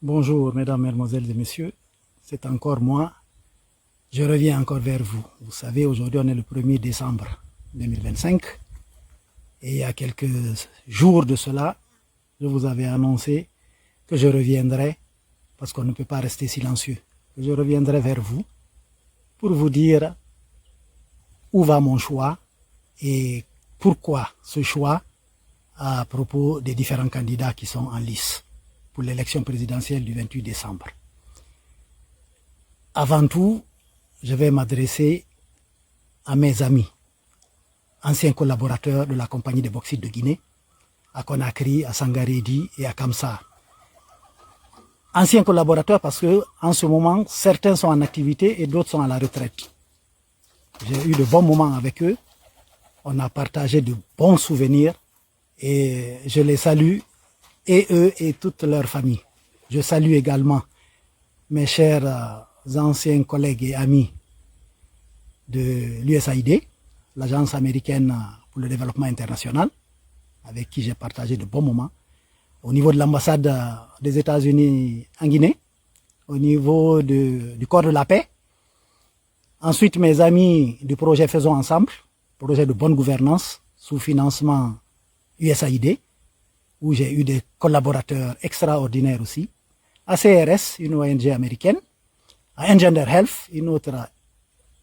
Bonjour, mesdames, mesdemoiselles et messieurs. C'est encore moi. Je reviens encore vers vous. Vous savez, aujourd'hui, on est le 1er décembre 2025. Et il y a quelques jours de cela, je vous avais annoncé que je reviendrai, parce qu'on ne peut pas rester silencieux, que je reviendrai vers vous pour vous dire où va mon choix et pourquoi ce choix à propos des différents candidats qui sont en lice pour l'élection présidentielle du 28 décembre. Avant tout, je vais m'adresser à mes amis, anciens collaborateurs de la compagnie de bauxite de Guinée, à Conakry, à Sangaredi et à Kamsar. Anciens collaborateurs parce que en ce moment, certains sont en activité et d'autres sont à la retraite. J'ai eu de bons moments avec eux, on a partagé de bons souvenirs et je les salue, et eux et toute leur famille. Je salue également mes chers anciens collègues et amis de l'USAID, l'agence américaine pour le développement international, avec qui j'ai partagé de bons moments, au niveau de l'ambassade des États-Unis en Guinée, au niveau du corps de la paix. Ensuite, mes amis du projet Faisons Ensemble, projet de bonne gouvernance sous financement USAID, où j'ai eu des collaborateurs extraordinaires aussi, à CRS, une ONG américaine, à Engender Health, une autre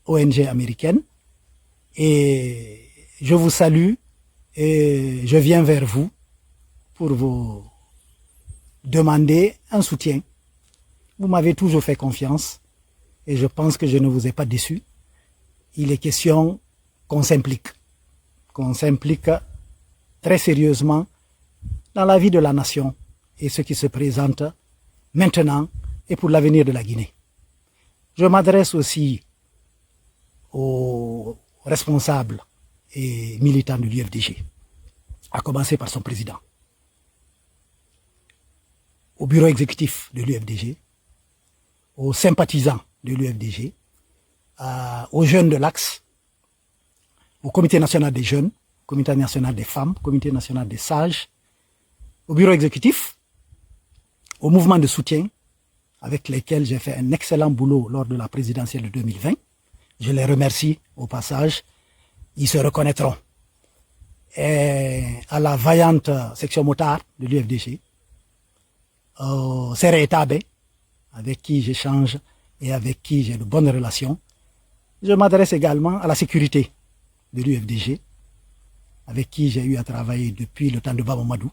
ONG américaine, et je vous salue et je viens vers vous pour vous demander un soutien. Vous m'avez toujours fait confiance et je pense que je ne vous ai pas déçu. Il est question qu'on s'implique très sérieusement dans la vie de la nation et ce qui se présente maintenant et pour l'avenir de la Guinée. Je m'adresse aussi aux responsables et militants de l'UFDG, à commencer par son président, au bureau exécutif de l'UFDG, aux sympathisants de l'UFDG, aux jeunes de l'Axe, au comité national des jeunes, au comité national des femmes, au comité national des sages, au bureau exécutif, au mouvement de soutien avec lesquels j'ai fait un excellent boulot lors de la présidentielle de 2020. Je les remercie au passage, ils se reconnaîtront. Et à la vaillante section motard de l'UFDG, au Serre Tabe, avec qui j'échange et avec qui j'ai de bonnes relations. Je m'adresse également à la sécurité de l'UFDG, avec qui j'ai eu à travailler depuis le temps de Baba Madou,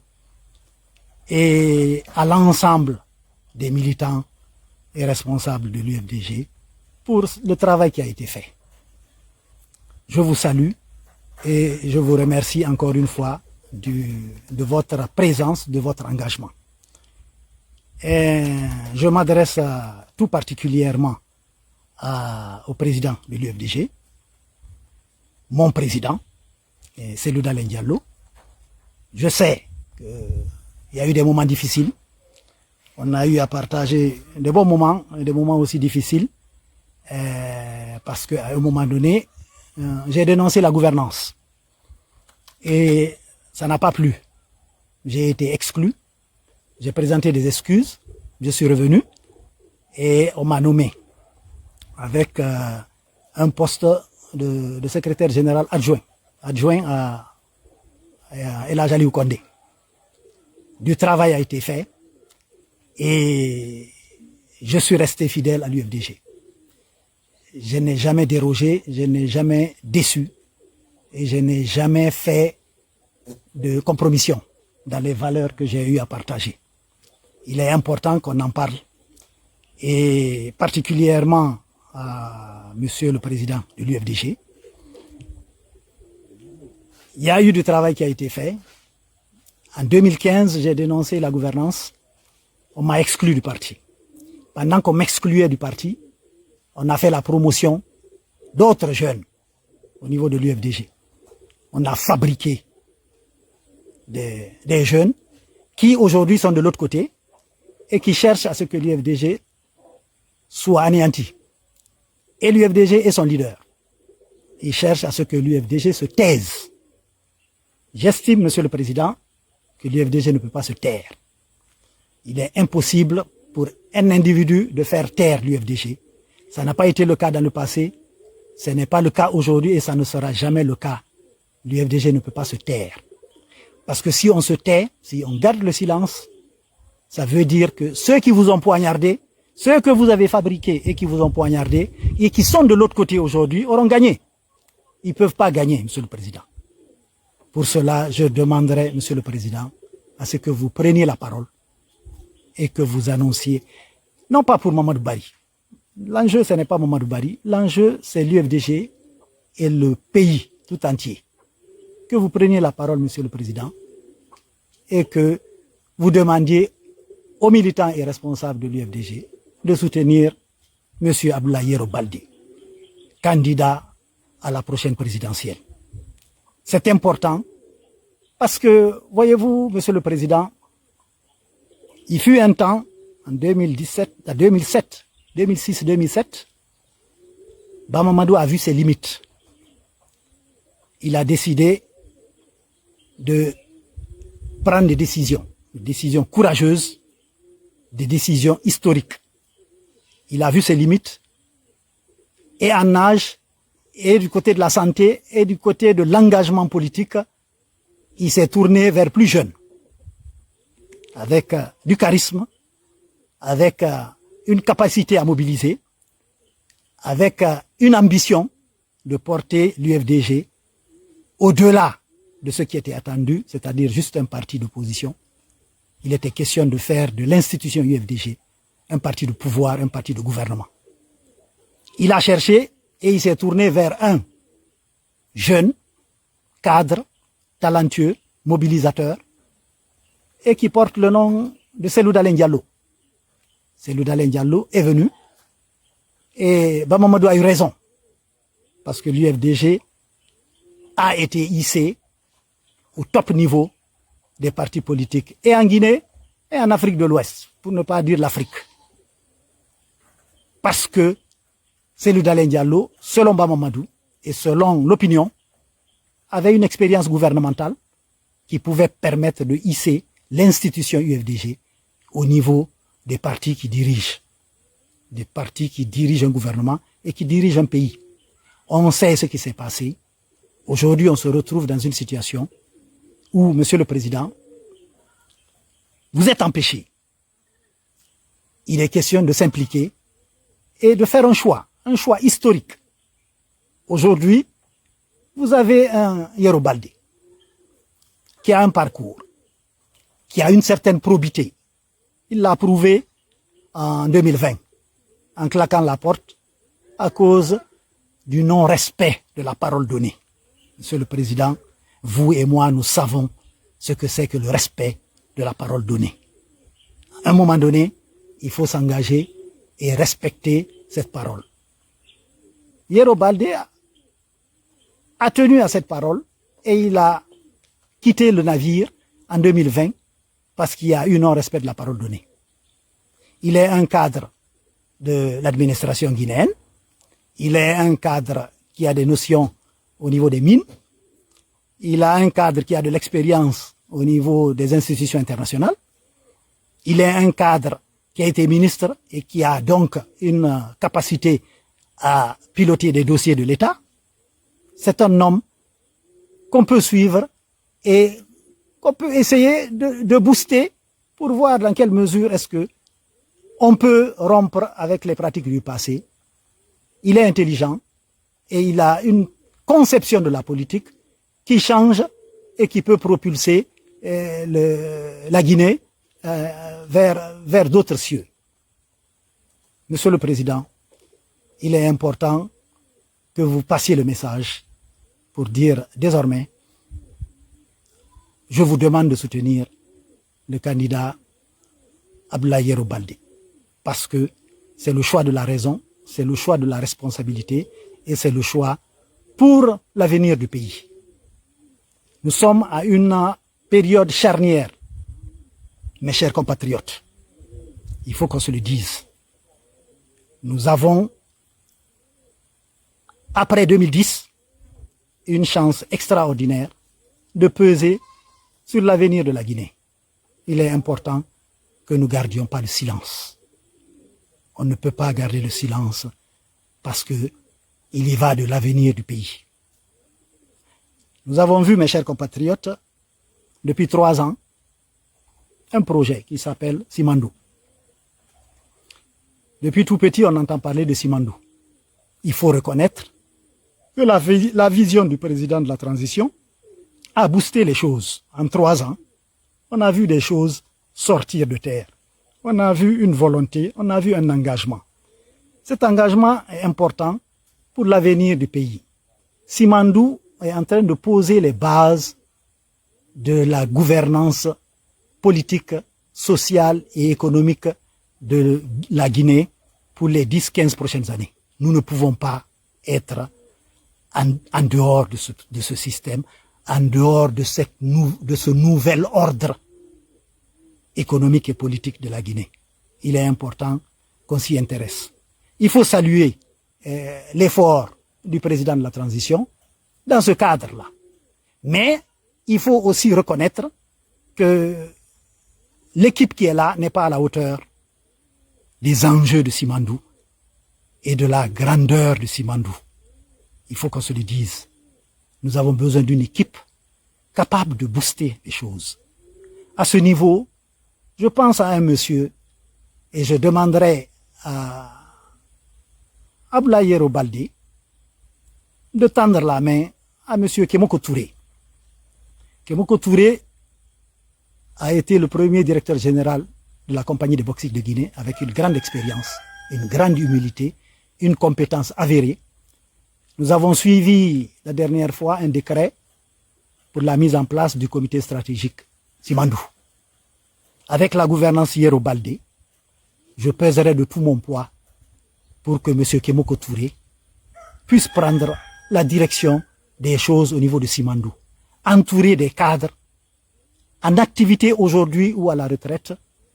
et à l'ensemble des militants et responsables de l'UFDG pour le travail qui a été fait. Je vous salue et je vous remercie encore une fois de votre présence, de votre engagement. Et je m'adresse tout particulièrement au président de l'UFDG, mon président, Selouda Diallo. Je sais qu'il y a eu des moments difficiles. On a eu à partager des bons moments et des moments aussi difficiles parce qu'à un moment donné, j'ai dénoncé la gouvernance et ça n'a pas plu. J'ai été exclu, j'ai présenté des excuses, je suis revenu et on m'a nommé avec un poste de secrétaire général adjoint à El Hadj Aliou Condé. Du travail a été fait et je suis resté fidèle à l'UFDG. Je n'ai jamais dérogé, je n'ai jamais déçu et je n'ai jamais fait de compromission dans les valeurs que j'ai eu à partager. Il est important qu'on en parle et particulièrement à Monsieur le Président de l'UFDG. Il y a eu du travail qui a été fait. En 2015, j'ai dénoncé la gouvernance. On m'a exclu du parti. Pendant qu'on m'excluait du parti, on a fait la promotion d'autres jeunes au niveau de l'UFDG. On a fabriqué des jeunes qui aujourd'hui sont de l'autre côté et qui cherchent à ce que l'UFDG soit anéanti. Et l'UFDG est son leader. Ils cherchent à ce que l'UFDG se taise. J'estime, Monsieur le Président, que l'UFDG ne peut pas se taire. Il est impossible pour un individu de faire taire l'UFDG. Ça n'a pas été le cas dans le passé, ce n'est pas le cas aujourd'hui et ça ne sera jamais le cas. L'UFDG ne peut pas se taire. Parce que si on se tait, si on garde le silence, ça veut dire que ceux qui vous ont poignardé, ceux que vous avez fabriqués et qui vous ont poignardé, et qui sont de l'autre côté aujourd'hui, auront gagné. Ils ne peuvent pas gagner, Monsieur le Président. Pour cela, je demanderai, Monsieur le Président, à ce que vous preniez la parole et que vous annonciez, non pas pour Mamadou Bari. L'enjeu, ce n'est pas Mamadou Bari. L'enjeu, c'est l'UFDG et le pays tout entier. Que vous preniez la parole, Monsieur le Président, et que vous demandiez aux militants et responsables de l'UFDG de soutenir M. Abdoulaye Yero Baldé, candidat à la prochaine présidentielle. C'est important parce que, voyez-vous, Monsieur le Président, il fut un temps, en 2006-2007, Bamamadou a vu ses limites. Il a décidé de prendre des décisions courageuses, des décisions historiques. Il a vu ses limites, et en âge, et du côté de la santé, et du côté de l'engagement politique, il s'est tourné vers plus jeunes, avec du charisme, avec une capacité à mobiliser, avec une ambition de porter l'UFDG au-delà de ce qui était attendu, c'est-à-dire juste un parti d'opposition. Il était question de faire de l'institution UFDG un parti de pouvoir, un parti de gouvernement. Il a cherché et il s'est tourné vers un jeune, cadre, talentueux, mobilisateur, et qui porte le nom de Cellou Dalein Diallo. Cellou Dalein Diallo est venu, et Bamamadou a eu raison, parce que l'UFDG a été hissé au top niveau des partis politiques, et en Guinée, et en Afrique de l'Ouest, pour ne pas dire l'Afrique. Parce que Cellou Dalein Diallo, selon Bamamadou, et selon l'opinion, avait une expérience gouvernementale qui pouvait permettre de hisser l'institution UFDG au niveau des partis qui dirigent un gouvernement et qui dirigent un pays. On sait ce qui s'est passé. Aujourd'hui, on se retrouve dans une situation où, Monsieur le Président, vous êtes empêché. Il est question de s'impliquer et de faire un choix historique. Aujourd'hui, vous avez un Yero Baldé qui a un parcours, qui a une certaine probité. Il l'a prouvé en 2020, en claquant la porte à cause du non-respect de la parole donnée. Monsieur le Président, vous et moi, nous savons ce que c'est que le respect de la parole donnée. À un moment donné, il faut s'engager et respecter cette parole. Yero Baldé a tenu à cette parole et il a quitté le navire en 2020 parce qu'il y a eu non-respect de la parole donnée. Il est un cadre de l'administration guinéenne, il est un cadre qui a des notions au niveau des mines, il a un cadre qui a de l'expérience au niveau des institutions internationales, il est un cadre qui a été ministre et qui a donc une capacité à piloter des dossiers de l'État. C'est un homme qu'on peut suivre et qu'on peut essayer de booster pour voir dans quelle mesure est-ce que on peut rompre avec les pratiques du passé. Il est intelligent et il a une conception de la politique qui change et qui peut propulser la Guinée vers d'autres cieux. Monsieur le Président, il est important que vous passiez le message pour dire désormais, je vous demande de soutenir le candidat Abdoulaye Yero Baldé, parce que c'est le choix de la raison, c'est le choix de la responsabilité et c'est le choix pour l'avenir du pays. Nous sommes à une période charnière, mes chers compatriotes. Il faut qu'on se le dise. Nous avons, après 2010, une chance extraordinaire de peser sur l'avenir de la Guinée. Il est important que nous ne gardions pas le silence. on ne peut pas garder le silence parce que il y va de l'avenir du pays. Nous avons vu, mes chers compatriotes, depuis 3 ans, un projet qui s'appelle Simandou. Depuis tout petit, on entend parler de Simandou. Il faut reconnaître que la vision du président de la transition a boosté les choses. En 3 ans, on a vu des choses sortir de terre. On a vu une volonté, on a vu un engagement. Cet engagement est important pour l'avenir du pays. Simandou est en train de poser les bases de la gouvernance politique, sociale et économique de la Guinée pour les 10-15 prochaines années. Nous ne pouvons pas être en dehors de ce système, en dehors de ce nouvel ordre économique et politique de la Guinée. Il est important qu'on s'y intéresse. Il faut saluer l'effort du président de la transition dans ce cadre-là. Mais il faut aussi reconnaître que l'équipe qui est là n'est pas à la hauteur des enjeux de Simandou et de la grandeur de Simandou. Il faut qu'on se le dise. Nous avons besoin d'une équipe capable de booster les choses. À ce niveau, je pense à un monsieur et je demanderai à Abdoulaye Yero Baldé de tendre la main à monsieur Kémoko Touré. Kémoko Touré a été le premier directeur général de la compagnie de bauxite de Guinée avec une grande expérience, une grande humilité, une compétence avérée. Nous avons suivi la dernière fois un décret pour la mise en place du comité stratégique Simandou. Avec la gouvernance Yero Baldé, je pèserai de tout mon poids pour que M. Kémoko Touré puisse prendre la direction des choses au niveau de Simandou, entouré des cadres en activité aujourd'hui ou à la retraite,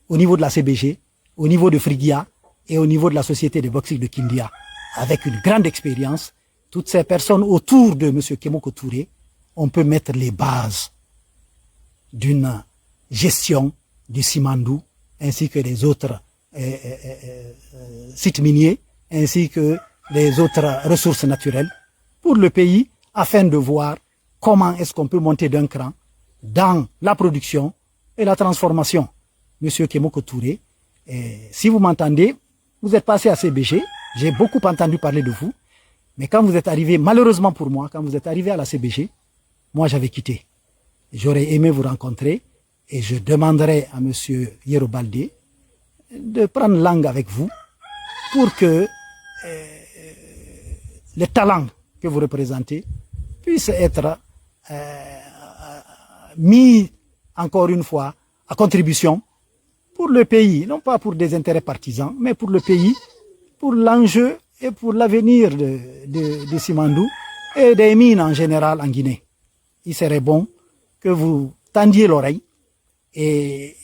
au niveau de la CBG, au niveau de Frigia et au niveau de la société de bauxite de Kindia, avec une grande expérience. Toutes ces personnes autour de M. Kémoko Touré, on peut mettre les bases d'une gestion du Simandou ainsi que des autres sites miniers ainsi que les autres ressources naturelles pour le pays afin de voir comment est-ce qu'on peut monter d'un cran dans la production et la transformation. Monsieur Kémoko Touré, si vous m'entendez, vous êtes passé à CBG, j'ai beaucoup entendu parler de vous, mais quand vous êtes arrivé, malheureusement pour moi, quand vous êtes arrivé à la CBG, moi j'avais quitté. J'aurais aimé vous rencontrer et je demanderai à monsieur Yero Baldé de prendre langue avec vous pour que le talent que vous représentez puisse être mis encore une fois à contribution pour le pays, non pas pour des intérêts partisans, mais pour le pays, pour l'enjeu et pour l'avenir de Simandou et des mines en général en Guinée. Il serait bon que vous tendiez l'oreille et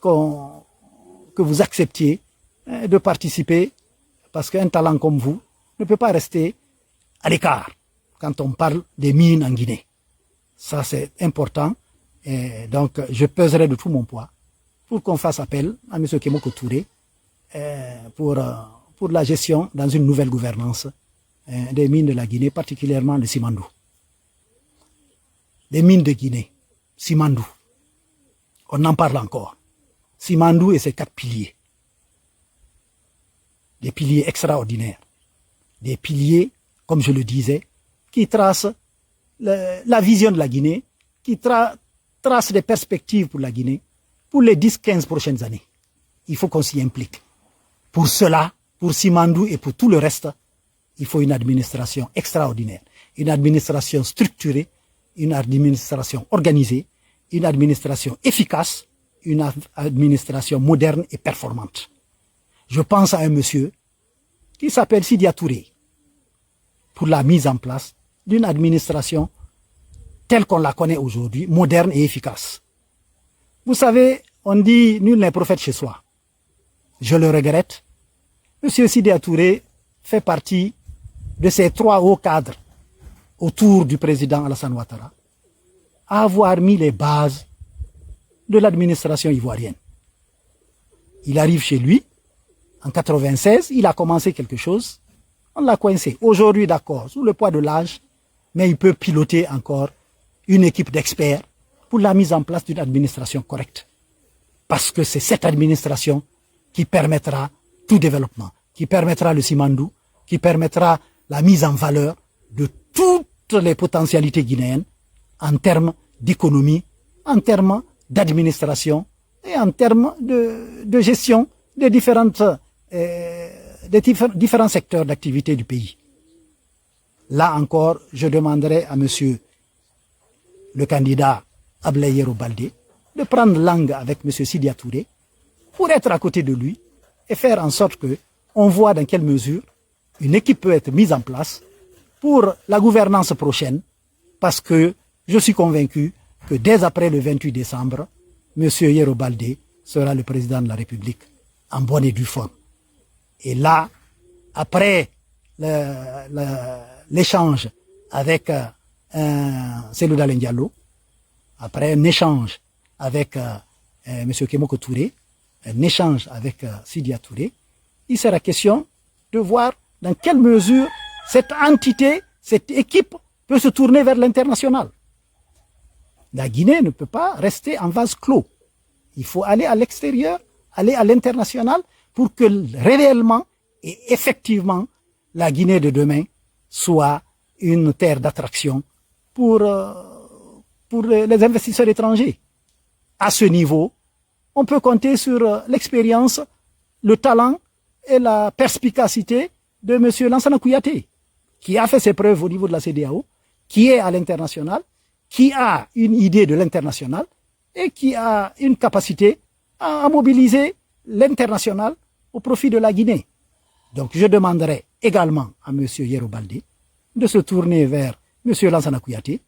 que vous acceptiez de participer parce qu'un talent comme vous ne peut pas rester à l'écart quand on parle des mines en Guinée. Ça, c'est important. Et donc, je pèserai de tout mon poids pour qu'on fasse appel à M. Kémoko Touré pour la gestion dans une nouvelle gouvernance des mines de la Guinée, particulièrement le Simandou. Les mines de Guinée, Simandou, on en parle encore. Simandou et ses 4 piliers. Des piliers extraordinaires. Des piliers, comme je le disais, qui tracent la vision de la Guinée, qui tracent des perspectives pour la Guinée pour les 10-15 prochaines années. Il faut qu'on s'y implique. Pour cela, pour Simandou et pour tout le reste, il faut une administration extraordinaire, une administration structurée, une administration organisée, une administration efficace, une administration moderne et performante. Je pense à un monsieur qui s'appelle Sidia Touré pour la mise en place d'une administration telle qu'on la connaît aujourd'hui, moderne et efficace. Vous savez, on dit nul n'est prophète chez soi. Je le regrette. Monsieur Sidia Touré fait partie de ces 3 hauts cadres autour du président Alassane Ouattara à avoir mis les bases de l'administration ivoirienne. Il arrive chez lui En 96, il a commencé quelque chose, on l'a coincé. Aujourd'hui, d'accord, sous le poids de l'âge, mais il peut piloter encore une équipe d'experts pour la mise en place d'une administration correcte. Parce que c'est cette administration qui permettra tout développement, qui permettra le Simandou, qui permettra la mise en valeur de toutes les potentialités guinéennes en termes d'économie, en termes d'administration et en termes de gestion des différents secteurs d'activité du pays. Là encore, je demanderai à monsieur le candidat Abdoulaye Yero Baldé de prendre langue avec monsieur Sidia Touré pour être à côté de lui et faire en sorte que on voit dans quelle mesure une équipe peut être mise en place pour la gouvernance prochaine, parce que je suis convaincu que dès après le 28 décembre, M. Yero Baldé sera le président de la République en bonne et due forme. Et là, après l'échange avec Cellou Dalein Diallo, après un échange avec M. Kémoko Touré, un échange avec Sidia Touré, il sera question de voir dans quelle mesure cette entité, cette équipe peut se tourner vers l'international. La Guinée ne peut pas rester en vase clos. Il faut aller à l'extérieur, aller à l'international pour que réellement et effectivement la Guinée de demain soit une terre d'attraction pour les investisseurs étrangers. À ce niveau, on peut compter sur l'expérience, le talent et la perspicacité de M. Lansana Kouyaté, qui a fait ses preuves au niveau de la CEDEAO, qui est à l'international, qui a une idée de l'international et qui a une capacité à mobiliser l'international au profit de la Guinée. Donc je demanderai également à M. Yero Baldé de se tourner vers M. Lansana Kouyaté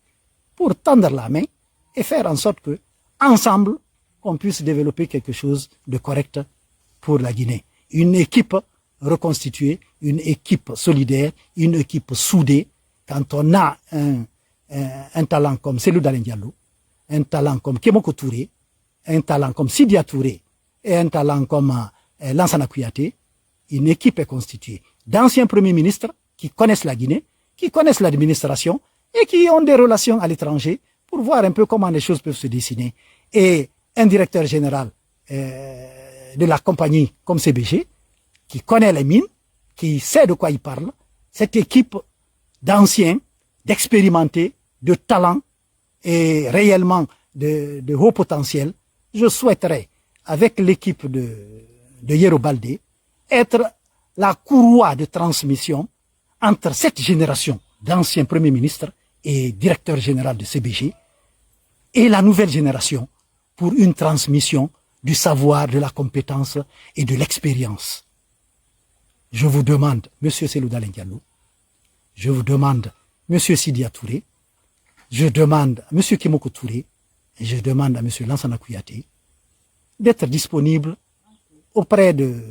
pour tendre la main et faire en sorte que, ensemble, on puisse développer quelque chose de correct pour la Guinée. Une équipe reconstituée, une équipe solidaire, une équipe soudée. Quand on a un talent comme Cellou Dalein Diallo, un talent comme Kémoko Touré, un talent comme Sidia Touré et un talent comme Lansana Kouyaté, une équipe est constituée d'anciens premiers ministres qui connaissent la Guinée, qui connaissent l'administration et qui ont des relations à l'étranger pour voir un peu comment les choses peuvent se dessiner. Et un directeur général de la compagnie comme CBG, qui connaît les mines, qui sait de quoi il parle, cette équipe d'anciens, d'expérimentés, de talents et réellement de haut potentiel, je souhaiterais, avec l'équipe de Yero Baldé, être la courroie de transmission entre cette génération d'anciens premiers ministres et directeurs généraux de CBG et la nouvelle génération pour une transmission du savoir, de la compétence et de l'expérience. Je vous demande, M. Cellou Dalein Diallo, je vous demande, M. Sidia Touré, je demande à M. Kémoko Touré, et je demande à M. Lansana Kouyaté d'être disponible auprès de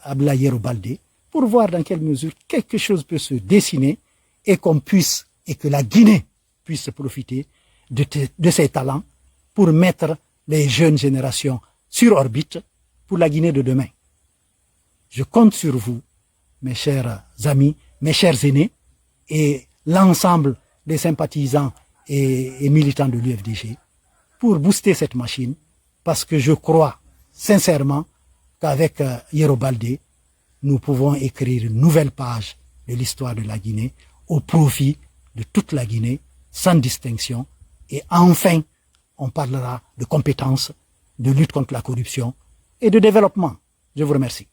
Abdoulaye Yero Baldé pour voir dans quelle mesure quelque chose peut se dessiner et qu'on puisse, et que la Guinée puisse profiter de ses talents pour mettre les jeunes générations sur orbite pour la Guinée de demain. Je compte sur vous, mes chers amis, mes chers aînés, et l'ensemble des sympathisants et militants de l'UFDG pour booster cette machine, parce que je crois sincèrement qu'avec Yero Baldé, nous pouvons écrire une nouvelle page de l'histoire de la Guinée au profit de toute la Guinée, sans distinction, et enfin, on parlera de compétences, de lutte contre la corruption et de développement. Je vous remercie.